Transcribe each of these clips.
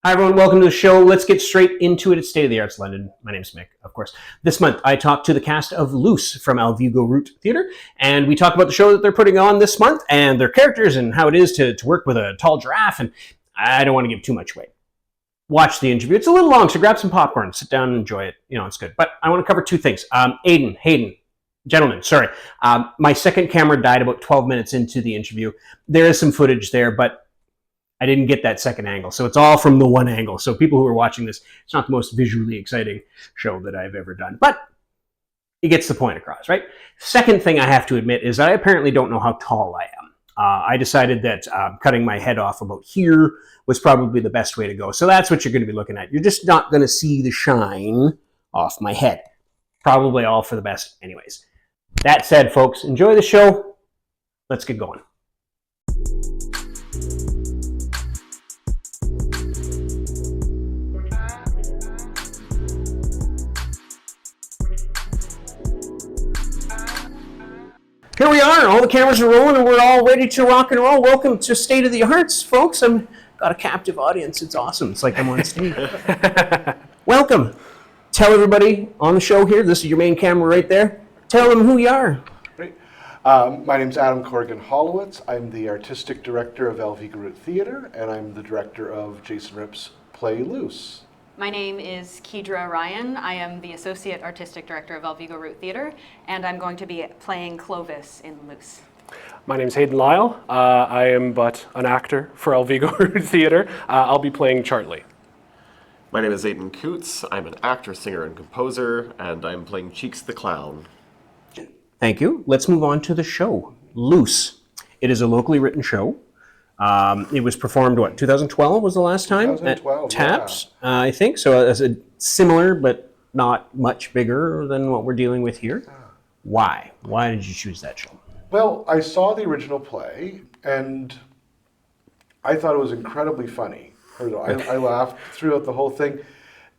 Hi everyone, welcome to the show. Let's get straight into it. It's State of the Arts London. My name's Mick, of course. This month I talked to the cast of Luce from Alvegoroots Theatre, and we talk about the show that they're putting on this month and their characters and how it is to work with a tall giraffe, and I don't want to give too much away. Watch the interview. It's a little long, so grab some popcorn, sit down and enjoy it. You know, it's good. But I want to cover two things. Hayden, gentlemen, sorry. My second camera died about 12 minutes into the interview. There is some footage there, but I didn't get that second angle. So it's all from the one angle. So people who are watching this, it's not the most visually exciting show that I've ever done. But it gets the point across, right? Second thing I have to admit is that I apparently don't know how tall I am. I decided that cutting my head off about here was probably the best way to go. So that's what you're going to be looking at. You're just not going to see the shine off my head. Probably all for the best anyways. That said, folks, enjoy the show. Let's get going. Here we are, all the cameras are rolling and we're all ready to rock and roll. Welcome to State of the Arts, folks. I've got a captive audience. It's awesome. It's like I'm on stage. Welcome. Tell everybody on the show here, this is your main camera right there. Tell them who you are. Great. My name's Adam Corrigan-Hollowitz. I'm the artistic director of Alvegoroots Theatre, and I'm the director of Jason Ripp's play Luce. My name is Kedra Ryan. I am the Associate Artistic Director of Alvegoroots Theatre, and I'm going to be playing Clovis in Luce. My name's Hayden Lyle. I am but an actor for Alvegoroots Theatre. I'll be playing Charlie. My name is Aiden Coots. I'm an actor, singer, and composer, and I'm playing Cheeks the Clown. Thank you. Let's move on to the show. Luce. It is a locally written show. It was performed, 2012 was the last time? 2012, at TAPS, yeah. I think. So it's similar, but not much bigger than what we're dealing with here. Why? Why did you choose that show? Well, I saw the original play, and I thought it was incredibly funny. I laughed throughout the whole thing.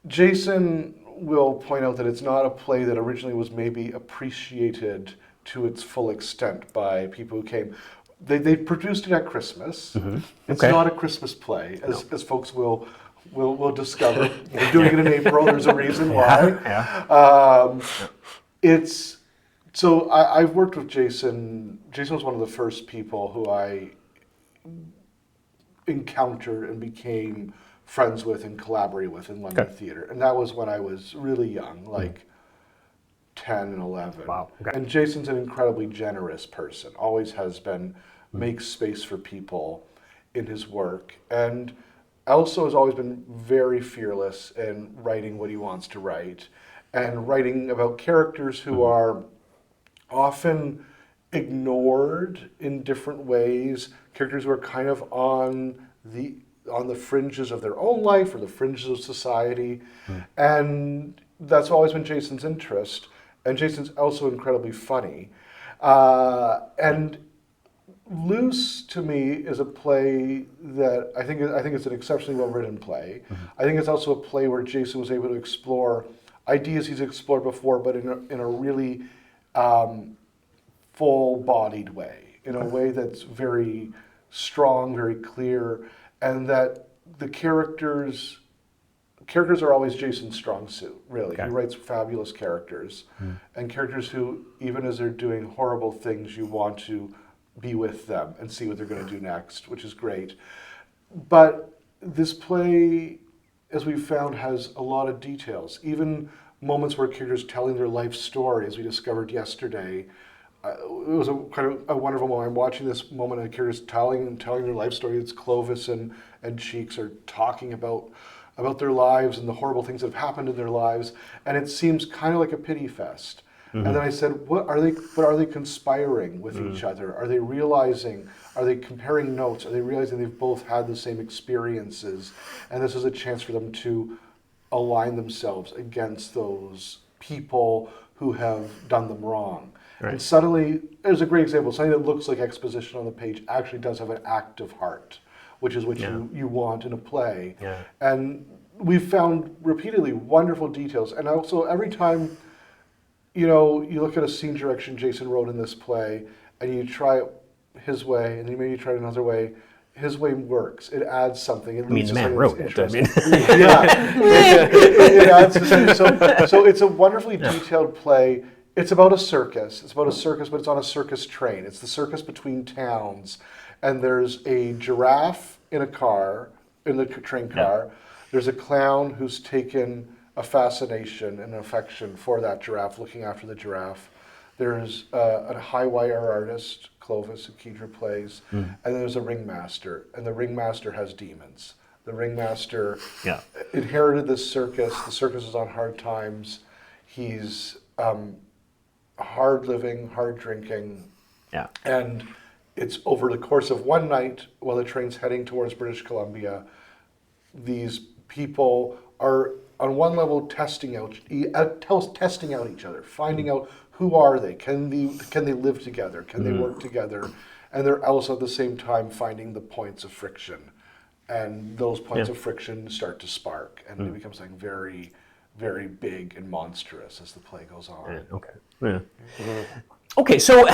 Jason will point out that it's not a play that originally was maybe appreciated to its full extent by people who came. They produced it at Christmas. Mm-hmm. It's not a Christmas play, as folks will discover. We're doing it in April. There's a reason why. Yeah. I've worked with Jason. Jason was one of the first people who I encountered and became friends with and collaborated with in London theatre, and that was when I was really young, like 10 and 11. Wow. Okay. And Jason's an incredibly generous person, always has been, makes space for people in his work, and also has always been very fearless in writing what he wants to write, and writing about characters who are often ignored in different ways, characters who are kind of on the fringes of their own life or the fringes of society, and that's always been Jason's interest. And Jason's also incredibly funny. And Luce, to me, is a play that I think it's an exceptionally well-written play. Mm-hmm. I think it's also a play where Jason was able to explore ideas he's explored before, but in a really full-bodied way, in a way that's very strong, very clear, and that the characters are always Jason's strong suit, really. Okay. He writes fabulous characters, and characters who, even as they're doing horrible things, you want to be with them and see what they're going to do next, which is great. But this play, as we've found, has a lot of details, even moments where characters telling their life story, as we discovered yesterday. It was a kind of a wonderful moment. I'm watching this moment of characters telling their life story. It's Clovis and Cheeks are talking about their lives and the horrible things that have happened in their lives, and it seems kind of like a pity fest. Mm-hmm. And then I said, are they conspiring with each other? Are they realizing, are they comparing notes? Are they realizing they've both had the same experiences? And this is a chance for them to align themselves against those people who have done them wrong. Right. And suddenly, there's a great example, something that looks like exposition on the page actually does have an active heart, which is what you want in a play. Yeah. And we've found repeatedly wonderful details. And also every time, you look at a scene direction Jason wrote in this play, and you try it his way, and then maybe you try it another way, his way works. It adds something. It I mean, the man wrote it. I mean, it adds something. So it's a wonderfully detailed play. It's about a circus. It's about a circus, but it's on a circus train. It's the circus between towns, and there's a giraffe in a car, in the train car. Yeah. There's a clown who's taken a fascination and an affection for that giraffe, looking after the giraffe. There's a high wire artist, Clovis, who Kedra plays, and there's a ringmaster, and the ringmaster has demons. The ringmaster inherited this circus. The circus is on hard times. He's hard living, hard drinking, and it's over the course of one night while the train's heading towards British Columbia. These people are on one level testing out each other, finding out who are they, can they live together, can they work together, and they're also at the same time finding the points of friction, and those points of friction start to spark, and it becomes something very, very big and monstrous as the play goes on. Yeah, okay. Yeah. Okay, so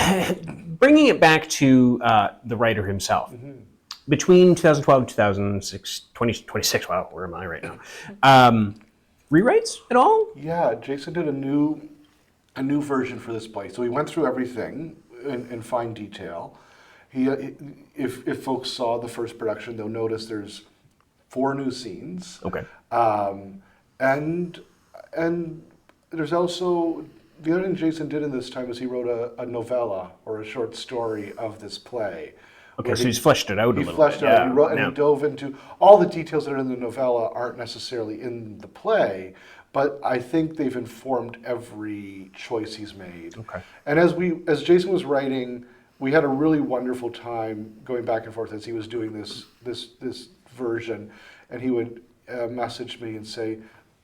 bringing it back to the writer himself. Between 2012 and 2026, wow, where am I right now? Rewrites at all? Yeah, Jason did a new version for this play. So he went through everything in fine detail. If folks saw the first production, they'll notice there's 4 new scenes. Okay. And there's also, the other thing Jason did in this time is he wrote a novella or a short story of this play. Okay, so he's fleshed it out a little. He fleshed it out. He wrote, and he dove into all the details that are in the novella aren't necessarily in the play, but I think they've informed every choice he's made. Okay. And as Jason was writing, we had a really wonderful time going back and forth as he was doing this version, and he would message me and say,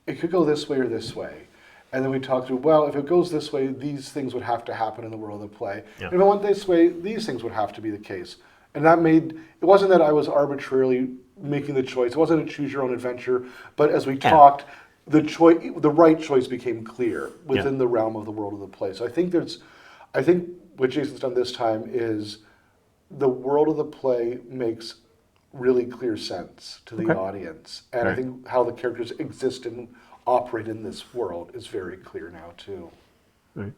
it could go this way or this way. And then we talked through, well, if it goes this way, these things would have to happen in the world of the play. Yeah. And if it went this way, these things would have to be the case. And that it wasn't that I was arbitrarily making the choice. It wasn't a choose your own adventure. But as we talked, the right choice became clear within the realm of the world of the play. So I think what Jason's done this time is the world of the play makes really clear sense to the audience. And I think how the characters exist and operate in this world is very clear now too. Right.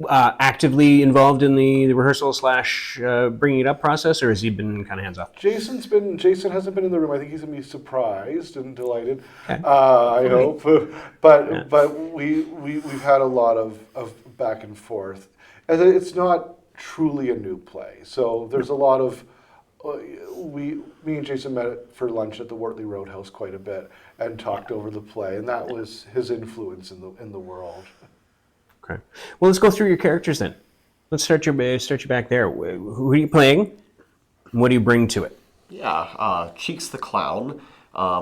Actively involved in the rehearsal / bringing it up process, or has he been kind of hands off? Jason hasn't been in the room. I think he's gonna be surprised and delighted. Okay. I hope, but we've had a lot of back and forth, and it's not truly a new play. So there's a lot of me and Jason met for lunch at the Wortley Roadhouse quite a bit and talked over the play, and that was his influence in the world. Okay. Well, let's go through your characters then. Let's start you back there. Who are you playing? And what do you bring to it? Yeah, Cheeks the Clown.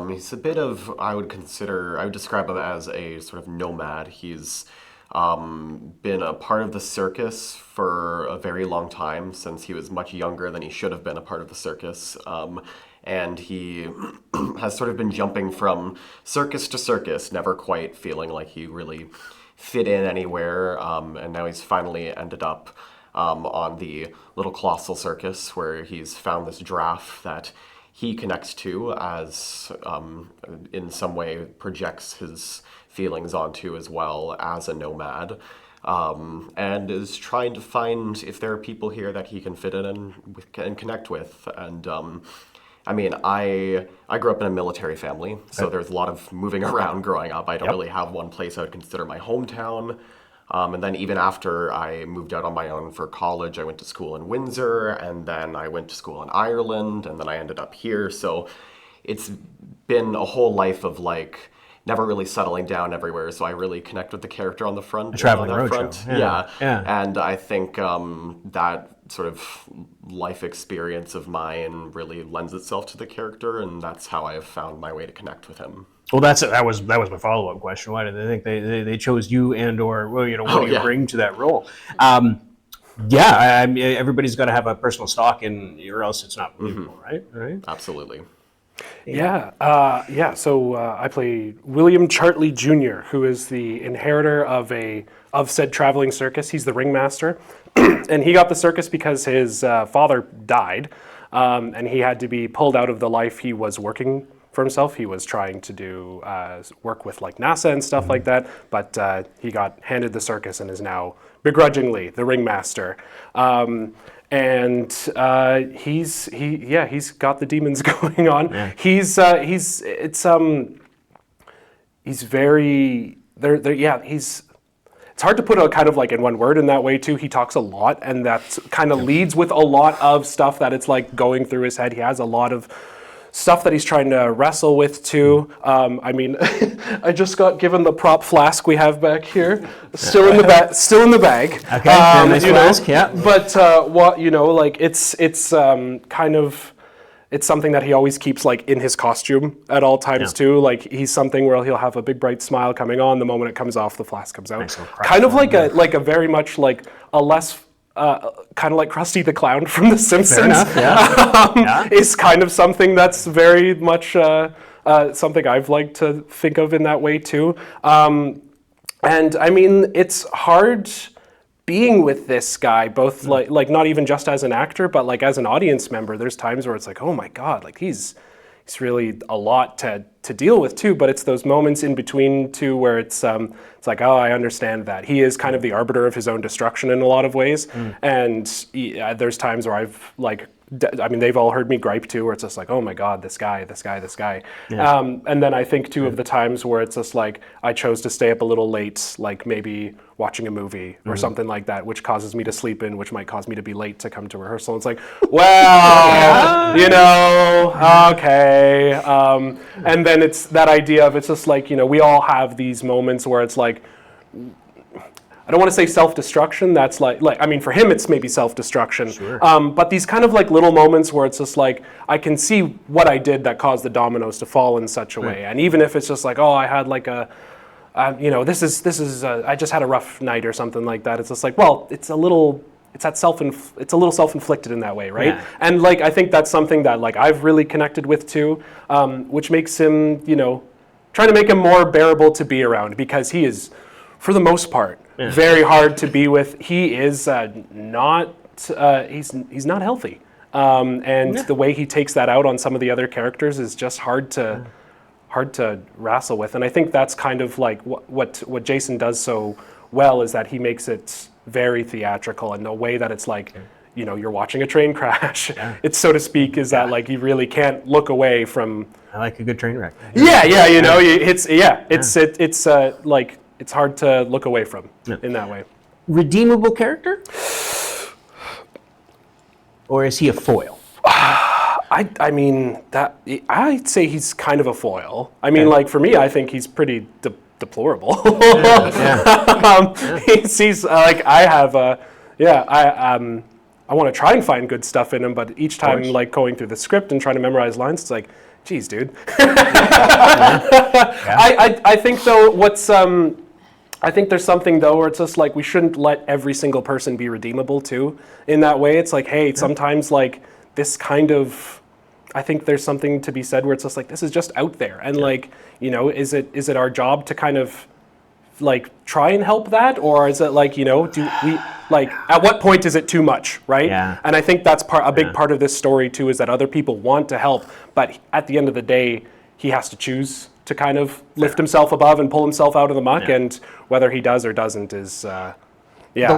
He's a bit of, I would describe him as a sort of nomad. He's been a part of the circus for a very long time, since he was much younger than he should have been a part of the circus. And he has sort of been jumping from circus to circus, never quite feeling like he really fit in anywhere, and now he's finally ended up on the Little Colossal Circus, where he's found this giraffe that he connects to as in some way projects his feelings onto as well as a nomad, and is trying to find if there are people here that he can fit in and connect with. And I mean, I grew up in a military family, so there's a lot of moving around growing up. I don't really have one place I would consider my hometown. And then even after I moved out on my own for college, I went to school in Windsor, and then I went to school in Ireland, and then I ended up here. So it's been a whole life of like never really settling down everywhere. So I really connect with the character on the front. A traveling roadshow. Yeah. And I think that sort of life experience of mine really lends itself to the character, and that's how I have found my way to connect with him. Well, that was my follow-up question. Why did they think they chose you, and or what do you bring to that role? Everybody's got to have a personal stock in, or else it's not believable, right? Absolutely. So I play William Chartley Jr., who is the inheritor of said traveling circus. He's the ringmaster, and he got the circus because his father died. and he had to be pulled out of the life he was working for himself. He was trying to do work with like NASA and stuff like that, but he got handed the circus and is now begrudgingly the ringmaster. And he's got the demons going on. Yeah. He's very it's hard to put a kind of like in one word in that way too. He talks a lot, and that kind of leads with a lot of stuff that it's like going through his head. He has a lot of stuff that he's trying to wrestle with too. I mean, I just got given the prop flask we have back here, still in the bag. Okay, nice flask, yeah. But what like it's kind of. It's something that he always keeps like in his costume at all times too. Like he's something where he'll have a big bright smile coming on. The moment it comes off, the flask comes out. Nice kind of like a very much like a less kind of like Krusty the Clown from The Simpsons. Fair enough, is kind of something that's very much something I've liked to think of in that way too. And I mean, it's hard being with this guy, both like not even just as an actor, but like as an audience member. There's times where it's like, oh my God, like he's really a lot to deal with too. But it's those moments in between too where it's like, oh, I understand that he is kind of the arbiter of his own destruction in a lot of ways. And there's times where I've like, I mean, they've all heard me gripe too, where it's just like, oh my God, this guy. Yeah. And then I think too of the times where it's just like, I chose to stay up a little late, like maybe watching a movie or something like that, which causes me to sleep in, which might cause me to be late to come to rehearsal. It's like, well, okay. And then it's that idea of, it's just like, we all have these moments where it's like, I don't want to say self-destruction. That's like I mean, for him, it's maybe self-destruction. Sure. But these kind of like little moments where it's just like, I can see what I did that caused the dominoes to fall in such a way. And even if it's just like, oh, I had like this is I just had a rough night or something like that. It's just like, well, it's a little self-inflicted in that way, right? Yeah. And like, I think that's something that like I've really connected with too, which makes him, trying to make him more bearable to be around, because he is, for the most part, very hard to be with. He is not he's not healthy, and the way he takes that out on some of the other characters is just hard to wrestle with. And I think that's kind of like what Jason does so well, is that he makes it very theatrical in the way that it's like, you're watching a train crash. It's, so to speak, is that like you really can't look away from. I like a good train wreck. It's like. It's hard to look away from in that way. Redeemable character? Or is he a foil? I mean, I'd say he's kind of a foil. I mean, like for me, I think he's pretty deplorable. He's like, I have I want to try and find good stuff in him, but each time like going through the script and trying to memorize lines, it's like, geez, dude. I think though I think there's something though where it's just like, we shouldn't let every single person be redeemable too. In that way, it's like, hey, sometimes like this kind of, I think there's something to be said where it's just like, this is just out there, and like, is it our job to kind of like try and help that, or is it like, do we like, at what point is it too much, right? Yeah. And I think that's a big part of this story too, is that other people want to help, but at the end of the day, he has to choose to kind of lift himself above and pull himself out of the muck, and whether he does or doesn't is, The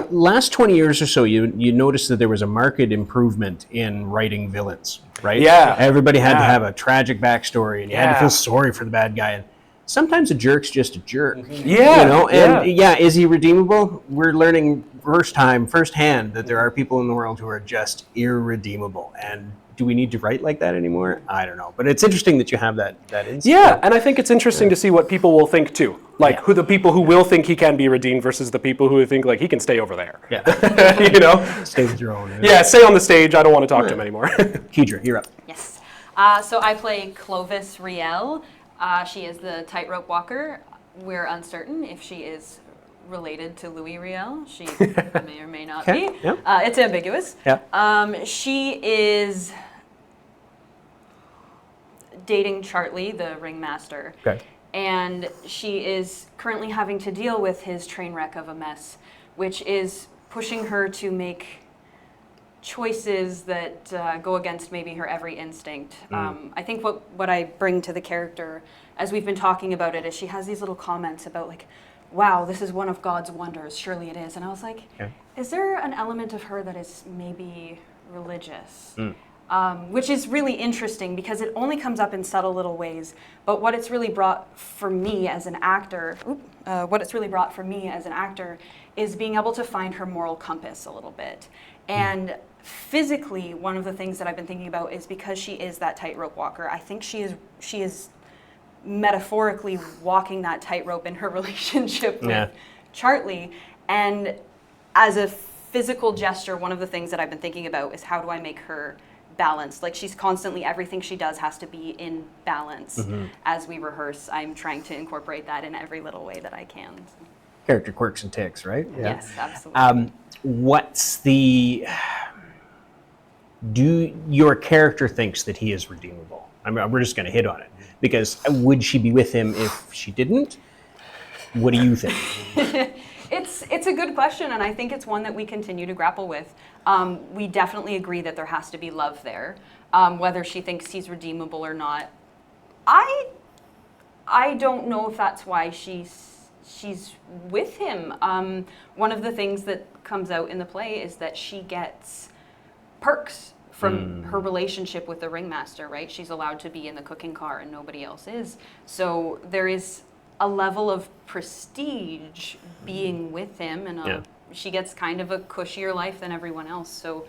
last 20 years or so, you noticed that there was a marked improvement in writing villains, right? Yeah. Everybody had to have a tragic backstory, and you had to feel sorry for the bad guy. And sometimes a jerk's just a jerk. Is he redeemable? We're learning firsthand that there are people in the world who are just irredeemable. And do we need to write like that anymore? I don't know. But it's interesting that you have that insight. Yeah, and I think it's interesting to see what people will think too. Like who the people who will think he can be redeemed versus the people who think like he can stay over there. Yeah. Stay with your own. Yeah, stay on the stage. I don't want to talk to him anymore. Kedra, you're up. Yes. So I play Clovis Riel. She is the tightrope walker. We're uncertain if she is related to Louis Riel. She may or may not be. Yep. It's ambiguous. Yep. She is dating Chartley, the ringmaster. Okay. And she is currently having to deal with his train wreck of a mess, which is pushing her to make choices that go against maybe her every instinct. I think what I bring to the character, as we've been talking about it, is she has these little comments about like, wow, this is one of God's wonders, surely it is. And I was like, is there an element of her that is maybe religious? Which is really interesting because it only comes up in subtle little ways. But what it's really brought for me as an actor, is being able to find her moral compass a little bit. And physically, one of the things that I've been thinking about is because she is that tightrope walker, I think she is metaphorically walking that tightrope in her relationship with Charlie. And as a physical gesture, one of the things that I've been thinking about is how do I make her balanced? Like she's constantly, everything she does has to be in balance. As we rehearse, I'm trying to incorporate that in every little way that I can. Character quirks and tics, right? Yes, absolutely. Do your character thinks that he is redeemable? I mean, we're just going to hit on it because would she be with him if she didn't? What do you think? It's a good question, and I think it's one that we continue to grapple with. We definitely agree that there has to be love there, whether she thinks he's redeemable or not. I don't know if that's why she's with him. One of the things that comes out in the play is that she gets perks from her relationship with the ringmaster, right? She's allowed to be in the cooking car and nobody else is. So there is a level of prestige being with him, and she gets kind of a cushier life than everyone else. So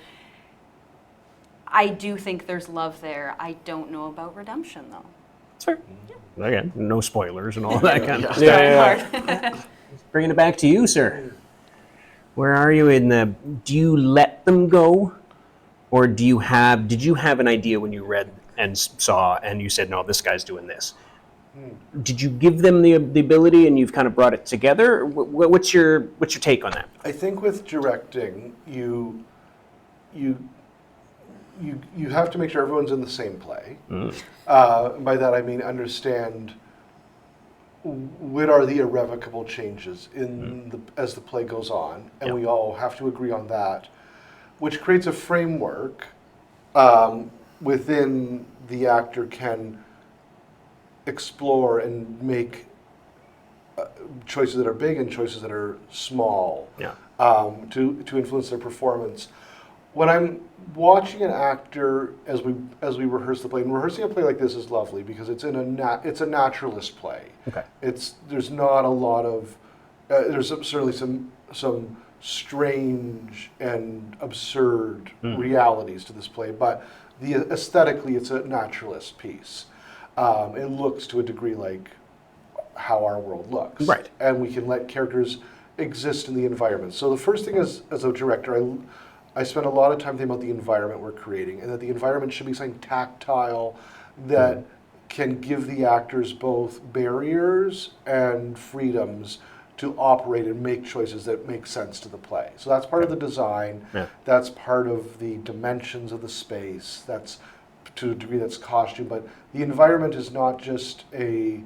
I do think there's love there. I don't know about redemption, though. That's fair. Again, no spoilers and all that kind of stuff. Yeah. Bringing it back to you, sir. Where are you in the? Do you let them go, or did you have an idea when you read and saw and you said, no, this guy's doing this? Did you give them the ability and you've kind of brought it together? What's your take on that? I think with directing, you have to make sure everyone's in the same play. By that I mean understand what are the irrevocable changes as the play goes on, and we all have to agree on that, which creates a framework within the actor can explore and make choices that are big and choices that are small to influence their performance. When I'm watching an actor as we rehearse the play, and rehearsing a play like this is lovely because it's it's a naturalist play. Okay. There's not a lot of there's certainly some strange and absurd realities to this play, but aesthetically it's a naturalist piece. It looks to a degree like how our world looks. Right. And we can let characters exist in the environment. So the first thing as a director, I spend a lot of time thinking about the environment we're creating, and that the environment should be something tactile that can give the actors both barriers and freedoms to operate and make choices that make sense to the play. So that's part of the design. That's part of the dimensions of the space. That's to a degree that's costume, but the environment is not just a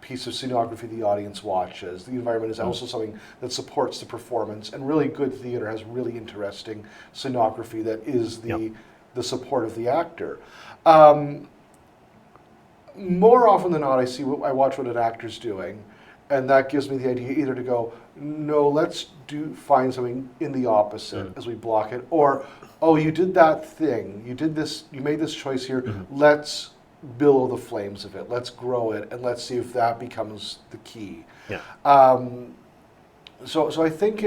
piece of scenography the audience watches. The environment is also something that supports the performance, and really good theater has really interesting scenography that is the support of the actor. More often than not, I watch what an actor's doing, and that gives me the idea either to go, no, let's find something in the opposite as we block it, or oh, you did that thing, you did this, you made this choice here, let's billow the flames of it, let's grow it, and let's see if that becomes the key. So I think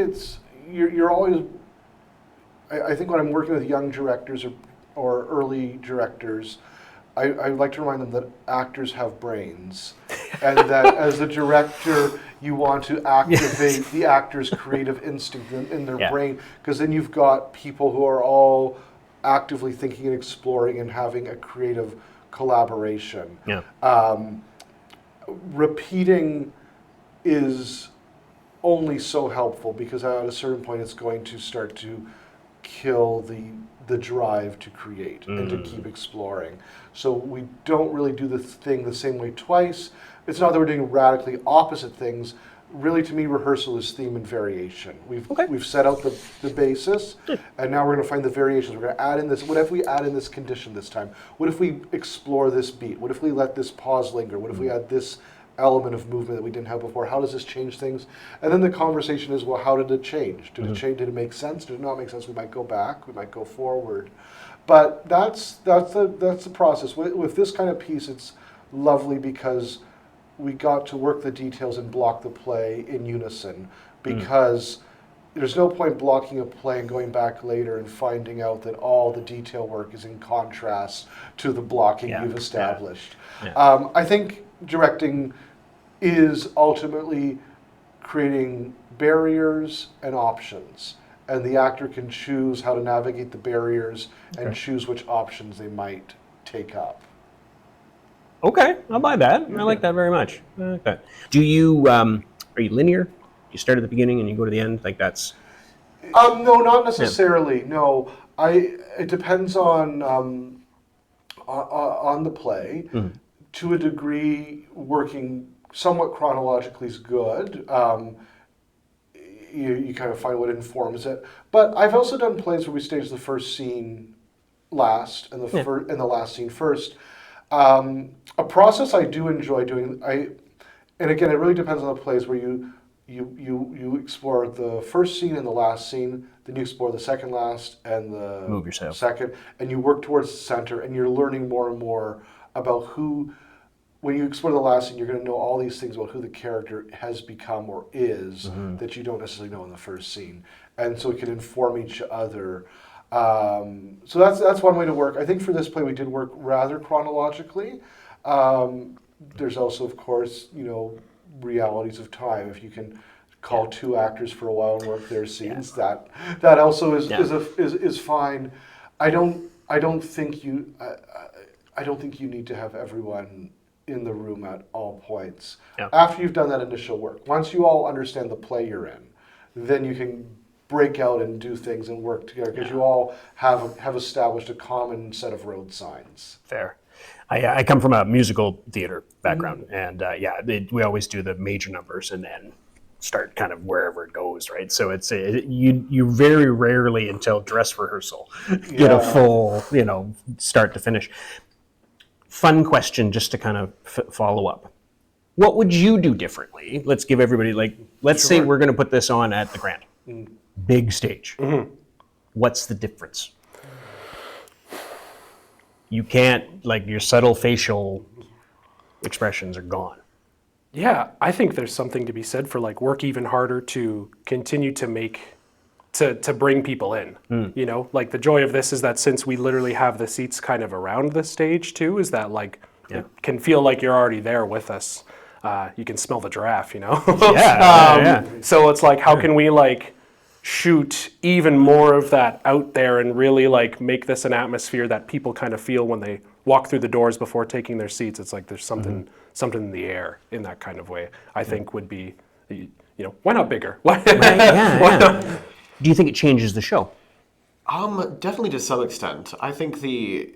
you're always, I think when I'm working with young directors or early directors, I like to remind them that actors have brains, and that as a director, you want to activate the actor's creative instinct in their brain, because then you've got people who are all actively thinking and exploring and having a creative collaboration. Repeating is only so helpful, because at a certain point it's going to start to kill the drive to create and to keep exploring. So we don't really do the thing the same way twice. It's not that we're doing radically opposite things, really, to me, rehearsal is theme and variation. We've set out the basis, and now we're going to find the variations. We're going to add in this. What if we add in this condition this time? What if we explore this beat? What if we let this pause linger? What if we add this element of movement that we didn't have before? How does this change things? And then the conversation is, well, how did it change? Did it change? Did it make sense? Did it not make sense? We might go back. We might go forward. But that's the process. With this kind of piece, it's lovely because we got to work the details and block the play in unison, because there's no point blocking a play and going back later and finding out that all the detail work is in contrast to the blocking you've established. I think directing is ultimately creating barriers and options, and the actor can choose how to navigate the barriers and choose which options they might take up. Okay, I'll buy that. I like that very much. I like that. Do you, are you linear? Do you start at the beginning and you go to the end? Like that's... No, not necessarily. No, it depends on the play. To a degree, working somewhat chronologically is good. You kind of find what informs it. But I've also done plays where we stage the first scene last and the last scene first. A process I do enjoy doing. And again, it really depends on the plays where you explore the first scene and the last scene, then you explore the second last and the Move yourself. second, and you work towards the center, and you're learning more and more about who. When you explore the last scene, you're going to know all these things about who the character has become or is that you don't necessarily know in the first scene, and so it can inform each other. So that's one way to work. I think for this play we did work rather chronologically. There's also, of course, realities of time. If you can call two actors for a while and work their scenes, that also is fine. I don't think you need to have everyone in the room at all points. After you've done that initial work, once you all understand the play you're in, then you can break out and do things and work together, because you all have established a common set of road signs. Fair. I come from a musical theater background, and we always do the major numbers and then start kind of wherever it goes, right? So it's you very rarely until dress rehearsal get a full start to finish. Fun question, just to kind of follow up. What would you do differently? Let's give everybody let's say we're going to put this on at the Grand. Big stage. What's the difference? You can't, your subtle facial expressions are gone. Yeah, I think there's something to be said for work even harder to continue to make, to bring people in. The joy of this is that since we literally have the seats kind of around the stage too, is that it can feel like you're already there with us. You can smell the giraffe, So it's how can we shoot even more of that out there and really make this an atmosphere that people kind of feel when they walk through the doors before taking their seats. It's there's something in the air in that kind of way. I think would be, why not bigger? Why not? Do you think it changes the show? Definitely to some extent. I think the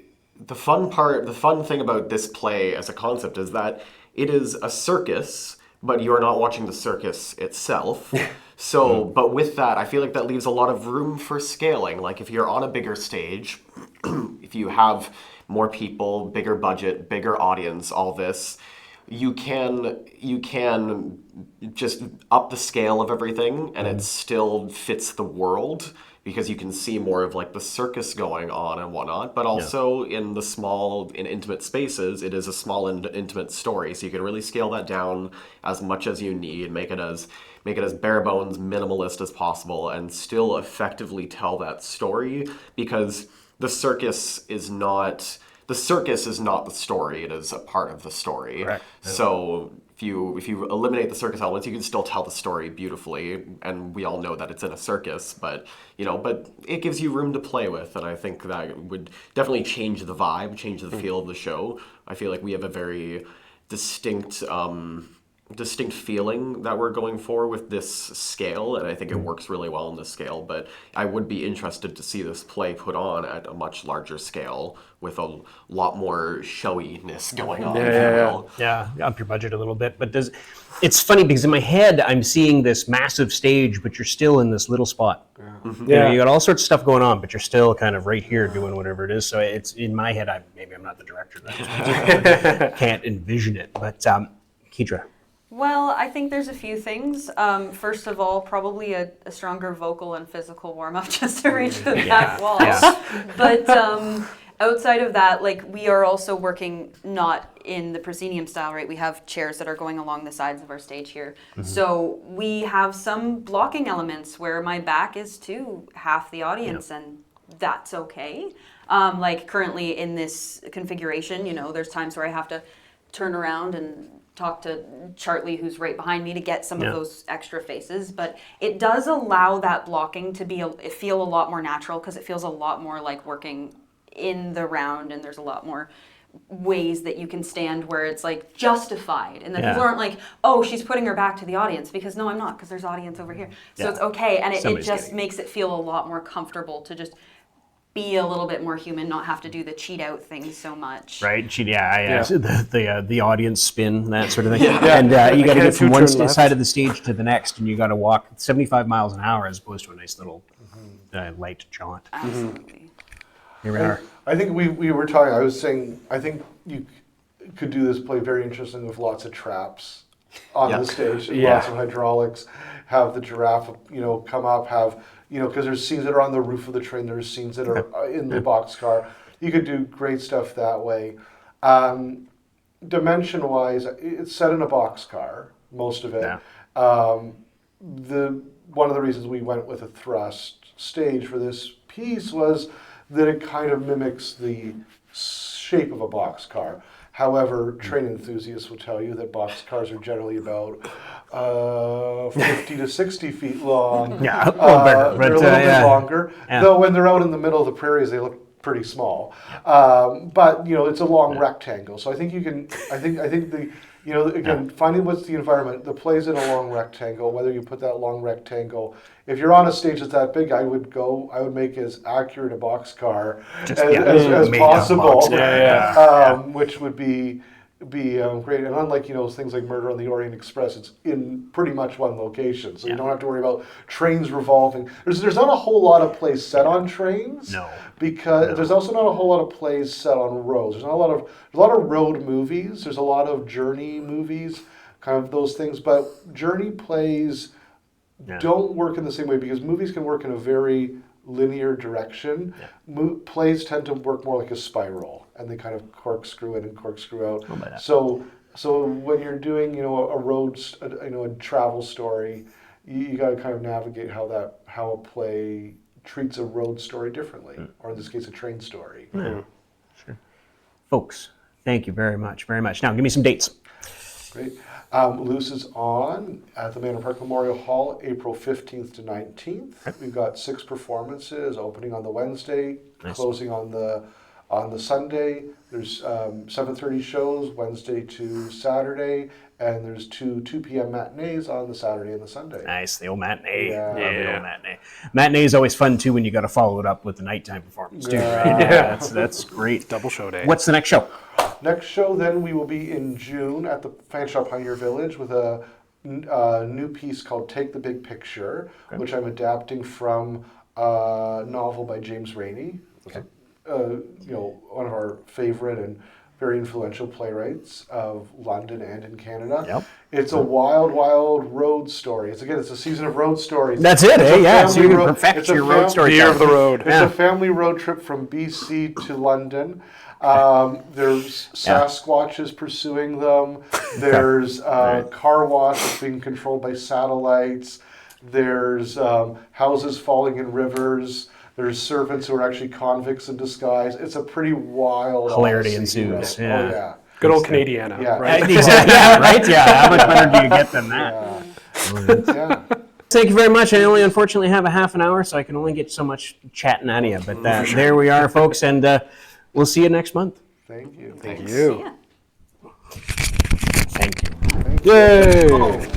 fun thing about this play as a concept is that it is a circus, but you are not watching the circus itself. So, but with that, I feel like that leaves a lot of room for scaling. If you're on a bigger stage, if you have more people, bigger budget, bigger audience, all this, you can just up the scale of everything, and it still fits the world, because you can see more of the circus going on and whatnot, but also in intimate spaces, it is a small and intimate story, so you can really scale that down as much as you need, make it as bare bones, minimalist as possible, and still effectively tell that story, because the circus is not the story, it is a part of the story. Correct. So if you eliminate the circus elements, you can still tell the story beautifully, and we all know that it's in a circus, but it gives you room to play with, and I think that would definitely change the vibe, change the feel of the show. I feel like we have a very distinct distinct feeling that we're going for with this scale, and I think it works really well on this scale, but I would be interested to see this play put on at a much larger scale with a lot more showiness going on, if you will. Yeah, up your budget a little bit. But it's funny because in my head, I'm seeing this massive stage, but you're still in this little spot. You know, you got all sorts of stuff going on, but you're still kind of right here doing whatever it is. So it's in my head, maybe I'm not the director. Can't envision it. But Keidra. Well, I think there's a few things. First of all, probably a stronger vocal and physical warm-up just to reach the back wall. But outside of that, like, we are also working not in the proscenium style, right? We have chairs that are going along the sides of our stage here. So we have some blocking elements where my back is to half the audience, and that's okay. Like currently in this configuration, you know, there's times where I have to turn around and talk to Chartley, who's right behind me, to get some of those extra faces. But it does allow that blocking to feel a lot more natural, because it feels a lot more like working in the round, and there's a lot more ways that you can stand where it's like justified, and then people aren't like, oh, she's putting her back to the audience, because no, I'm not, because there's audience over here. So it's okay, and it just makes it feel a lot more comfortable to just be a little bit more human, not have to do the cheat out thing so much. Right, the audience spin, that sort of thing. And you got to get from one side of the stage to the next, and you got to walk 75 miles an hour as opposed to a nice little light jaunt. Absolutely. Here we are. I think we were talking, I was saying, I think you could do this play very interesting with lots of traps on the stage, and lots of hydraulics, have the giraffe, you know, come up, have, you know, because there's scenes that are on the roof of the train, there's scenes that are in the boxcar. You could do great stuff that way. Dimension-wise, it's set in a boxcar, most of it. One of the reasons we went with a thrust stage for this piece was that it kind of mimics the shape of a boxcar. However, train enthusiasts will tell you that boxcars are generally about 50 to 60 feet long. Yeah, a little bigger, they're a little bit longer. Though when they're out in the middle of the prairies, they look pretty small. But you know, it's a long rectangle. So I think you can. I think the. You know, again, finding what's the environment, the play's in a long rectangle, whether you put that long rectangle. If you're on a stage that's that big, I would make as accurate a boxcar as possible, which would be great. And unlike, you know, things like Murder on the Orient Express, it's in pretty much one location, so you don't have to worry about trains revolving. There's not a whole lot of plays set on trains. Because there's also not a whole lot of plays set on roads. There's a lot of road movies. There's a lot of journey movies, kind of those things. But journey plays don't work in the same way, because movies can work in a very linear direction. Plays tend to work more like a spiral, and they kind of corkscrew in and corkscrew out. So when you're doing, you know, a travel story, you got to kind of navigate how a play treats a road story differently, or in this case, a train story. Sure. Folks, thank you very much, very much. Now, give me some dates. Great. Luce is on at the Manor Park Memorial Hall, April 15th to 19th. We've got 6 performances, opening on the Wednesday, closing on the Sunday. There's 7:30 shows, Wednesday to Saturday, and there's 2 p.m. matinees on the Saturday and the Sunday. Nice, the old matinee. The old matinee. Matinee is always fun too when you got to follow it up with the nighttime performance too. Right? That's great. Double show day. What's the next show? Next show, then, we will be in June at the Fan Shop Pioneer Village with a new piece called Take the Big Picture, which I'm adapting from a novel by James Rainey. You know, one of our favorite and very influential playwrights of London and in Canada. It's a wild, wild road story. It's a season of road stories. That's it, so you can perfect your road story. Year of the road. It's a family road trip from BC to London. There's Sasquatches pursuing them. There's car wash that's being controlled by satellites. There's houses falling in rivers. There's servants who are actually convicts in disguise. It's a pretty wild hilarity ensues. Good old Canadiana. Right? Exactly. Right? How much better do you get than that? Thank you very much. I only unfortunately have a half an hour, so I can only get so much chatting out of you. But there we are, folks, and we'll see you next month. Thank you. Thank you. Thank you. Yay!